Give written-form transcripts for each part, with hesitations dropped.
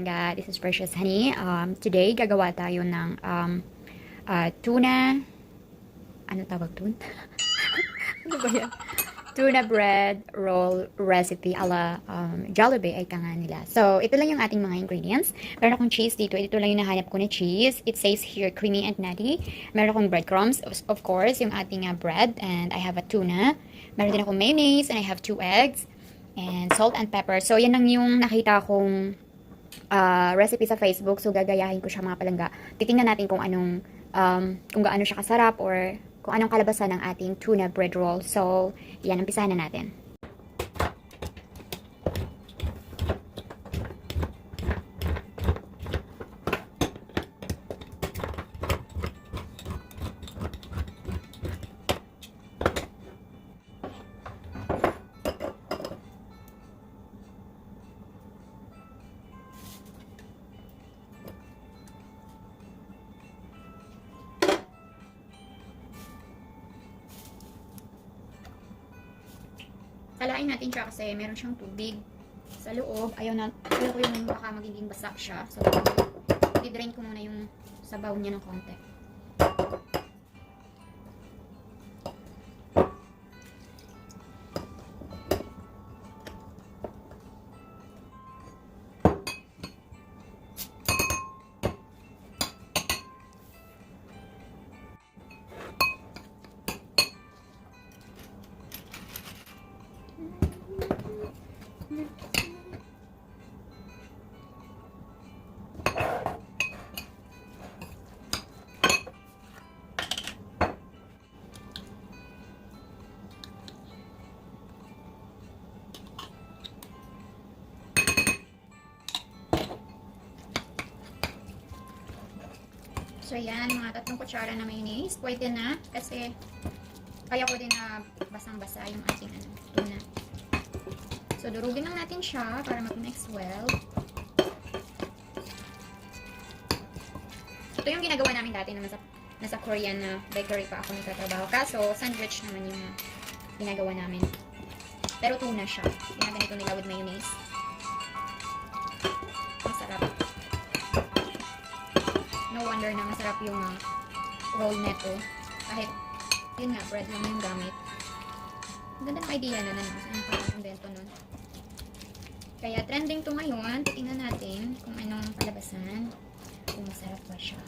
palangga. This is Precious Honey. Today, gagawa tayo ng tuna. Ano tawag dun? Ano ba yan? Tuna bread roll recipe ala Jollibee ay kanga nila. So, ito lang yung ating mga ingredients. Meron akong cheese dito. Ito lang yung nahanap ko na cheese. It says here creamy and nutty. Meron akong breadcrumbs, of course, yung ating bread. And I have a tuna. Meron din akong mayonnaise and I have 2 eggs. And salt and pepper. So, yan lang yung nakita kong recipe sa Facebook. So, gagayahin ko siya mga palangga. Titingnan natin kung anong, kung gaano siya kasarap or kung anong kalabasan ng ating tuna bread roll. So, yan, umpisahan na natin. Kalain natin siya kasi meron siyang tubig sa loob. Ayaw ko yung baka magiging basa siya. So, i-drain ko muna yung sabaw niya ng konti. So, yan, mga 3 kutsara na mayonnaise. Pwede na, kasi kaya ko din na basang-basa yung ating tuna. So, durugin lang natin siya para mag-mix well. Ito yung ginagawa namin dati na nasa Korean na bakery pa ako nagtatrabaho. Kaso, sandwich naman yung ginagawa namin. Pero tuna siya. Ginaganito nila with mayonnaise. Masarap. No wonder na masarap yung roll neto. Kahit, yun nga, bread lang yung gamit. Ang ganda ng idea na saan pa ang invento nun. Kaya trending to ngayon. Titingnan natin kung anong palabasan. Kung masarap ba siya.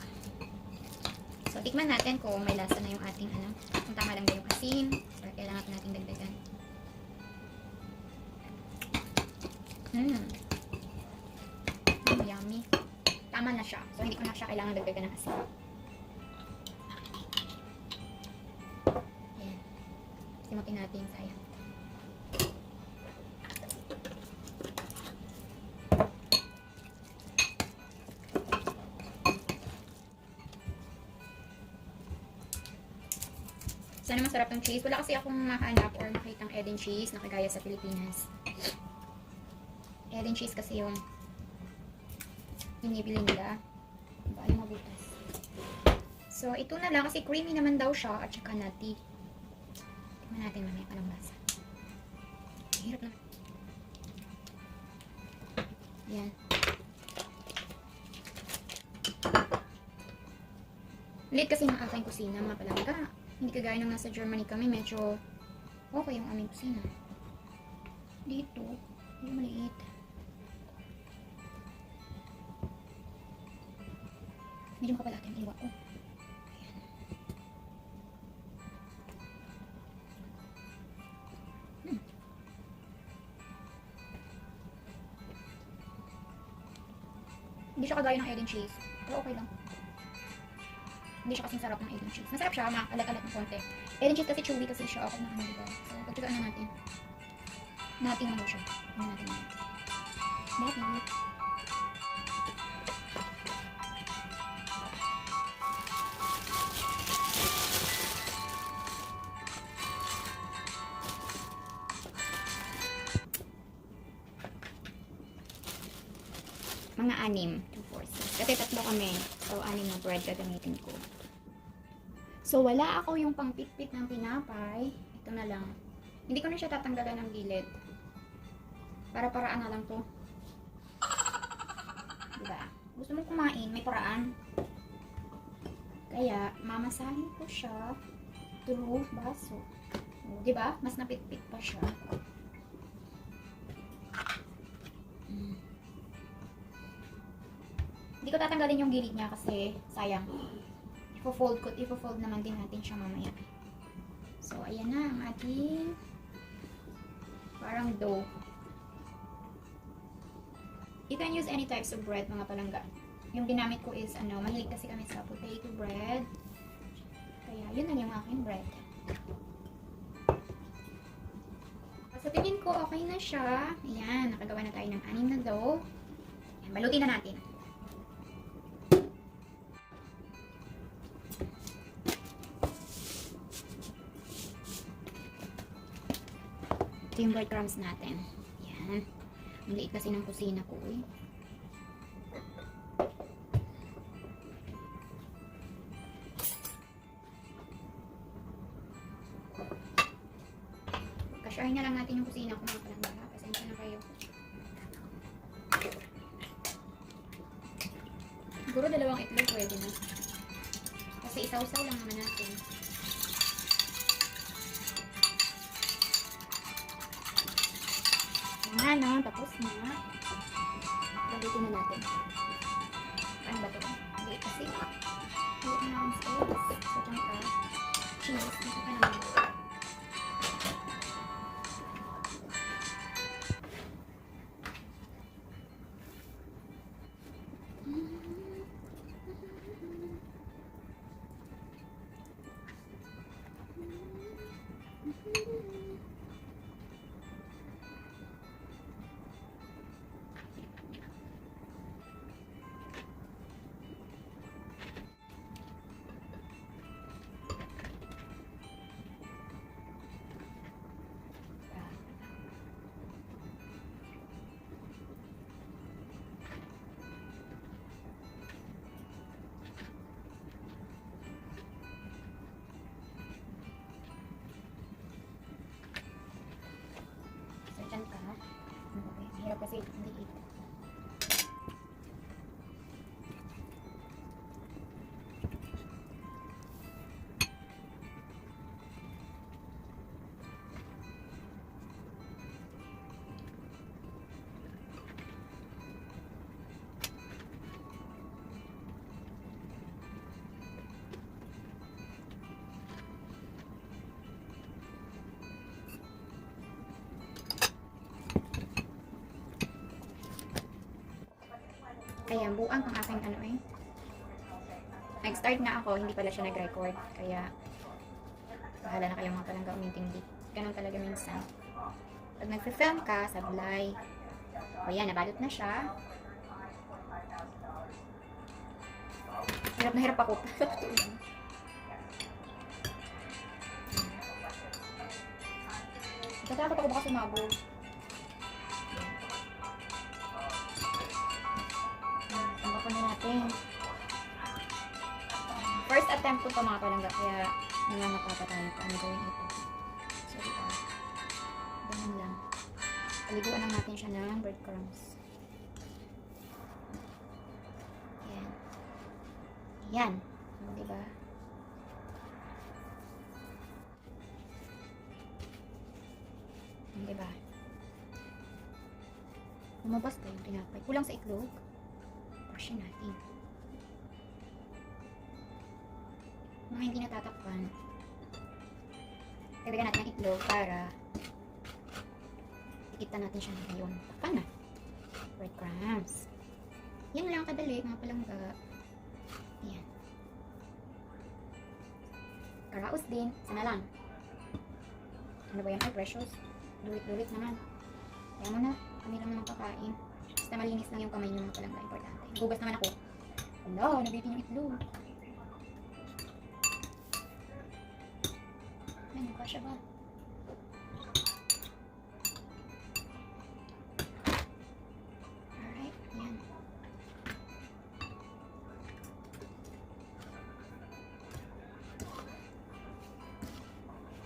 So, tikman natin kung may lasa na yung ating kung tama lang ba yung asin or kailangan natin dagdagan. Yummy. Tama na siya. So, hindi ko na siya kailangan dagdagan ng asin. Ayan. Simutin natin sa ayan. Sana masarap ng cheese. Wala kasi akong makahanap or makitang egg and cheese na kagaya sa Pilipinas. Egg and cheese kasi yung inibili nila. Diba? Yung mabutas. So, ito na lang kasi creamy naman daw siya at saka nutty. Tingnan natin mamaya anong lasa. Hirap naman. Yan. Late kasi ng aking kusina, mga palangga. Hindi kagaya nung nasa Germany kami, medyo okay yung aming kusina. Dito, hindi maliit. Medyo makapalaki ang iwa ko. Ayan. Hindi siya kagaya ng egg and cheese. Pero okay lang. Hindi siya kasing sarap ng egg and cheese. Masarap siya, makalat-alat ng konti. Egg and cheese kasi chewy kasi siya. Okay na diba? So, pagtsagaan na natin. Natin ano siya. Ano natin natin. Natin. Mga 6, 2, 4, 6. Kasi 3 kami. So, 6 na bread gagamitin ko. So, wala ako yung pangpitpit ng tinapay. Ito na lang. Hindi ko na siya tatanggalan ng gilid. Para-paraan na lang to. gusto mong kumain, may paraan. Kaya, mamasahin ko siya through baso. O, diba? Mas napitpit pa siya. Hindi ko tatanggalin yung gilid niya kasi sayang. Ipo-fold naman din natin siya mamaya. So, ayan na ang ating parang dough. You can use any types of bread, mga palangga. Yung ginamit ko is, mahilig kasi kami sa potato bread. Kaya, yun na yung aking bread. Sa tingin ko, okay na siya. Ayan, nakagawa na tayo ng 6 na dough. Ayan, balutin na natin. Ito yung breadcrumbs natin. Ayan. Maliit kasi ng kusina ko eh. Kasyahin na lang natin yung kusina ko mga palangga. Pasensya na kayo. Siguro 2 itlog pwede na. Kasi isaw-saw lang naman natin. Ayan na, tapos na. Lagutin na natin. Ano ba ito? Liit kasi. Liit na ang space. So, dyan ka. Cheese. Dito ka naman. Dyan ka. Okay. Hirap kasi liit. Ayan, buang ang aking Nag-start nga ako, hindi pala siya nag-record. Kaya, bahala na kayo mga palangga umintindi. Ganun talaga minsan. Pag nag-film ka, sablay. O yan, nabalot na siya. Hirap na hirap ako. Natatakot ako baka sumabog. First attempt ko pa mga palangga, kaya nangangatata tayo paano gawin ito. So, diba? Ganun lang. Paliguan lang natin siya ng breadcrumbs. Ayan. Ayan. Diba? Diba? Lumabas tayo yung tinapay. Kulang sa itlog. Brush natin. Mga hindi natatakpan, kailangan natin ng itlog para ikita natin siya ngayon. Takpan na. Breadcrumbs. Yan lang kadali, mga palangga. Yan. Karaos din. Sana lang. Ano ba yan? Ay, precious. Dulit-dulit naman. Kaya mo na. Kami lang naman kakain. Basta malinis lang yung kamay nyo, mga palangga. Importante. Gugas naman ako. Hello, nabitin yung itlog. Ano ba siya ba? Alright, yan.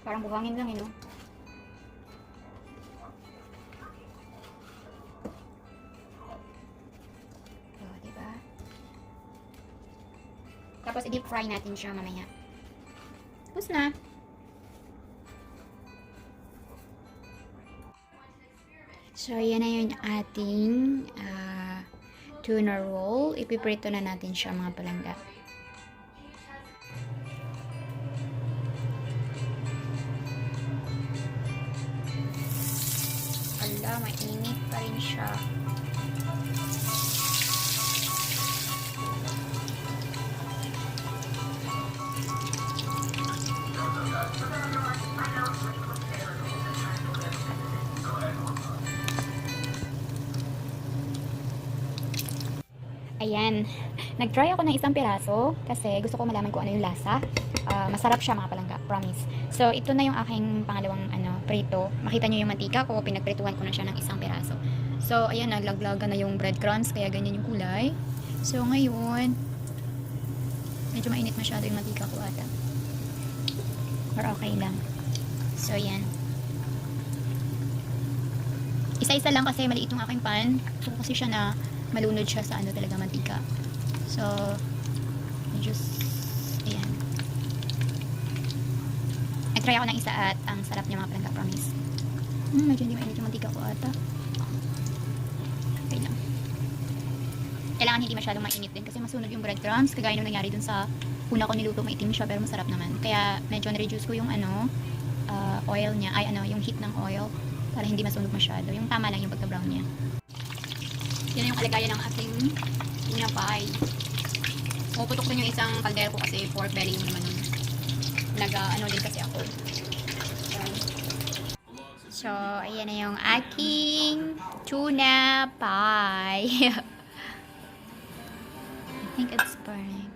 Parang buhangin lang no? Oh, diba? i-fry natin siya mamaya. Tapos na. So, yan na yung ating tuna roll. Ipiprito na natin siya mga palangga. Ala, mainit pa rin siya. Ayan. Nag-try ako ng isang piraso kasi gusto ko malaman kung ano yung lasa. Masarap siya mga palangga, promise. So, ito na yung aking pangalawang prito. Makita nyo yung mantika ko, pinagprituhan ko na siya ng isang piraso. So, ayan, naglaglagan na yung breadcrumbs, kaya ganyan yung kulay. So, ngayon, medyo mainit masyado yung mantika ko ata. Or okay lang. So, ayan. Isa-isa lang kasi maliit yung aking pan. So, kasi siya na malunod siya sa ano talaga mantika. So, just ayan. Nag-try ako ng isa at ang sarap niya mga palangga, promise. Medyo hindi mainit yung mantika ko ata. Okay lang. Kailangan hindi masyadong mainit din kasi masunog yung breadcrumbs. Kagaya nung nangyari dun sa una ko niluto, maitim siya pero masarap naman. Kaya medyo na-reduce ko yung oil niya, yung heat ng oil para hindi masunog masyado. Yung tama lang yung pagka-brown niya. Yan yung kalagayan ng ating tuna pie. Puputok din yung isang kaldero ko kasi pork belly yung naman nun. Din kasi ako. So, ayan na yung aking tuna pie. I think it's burning.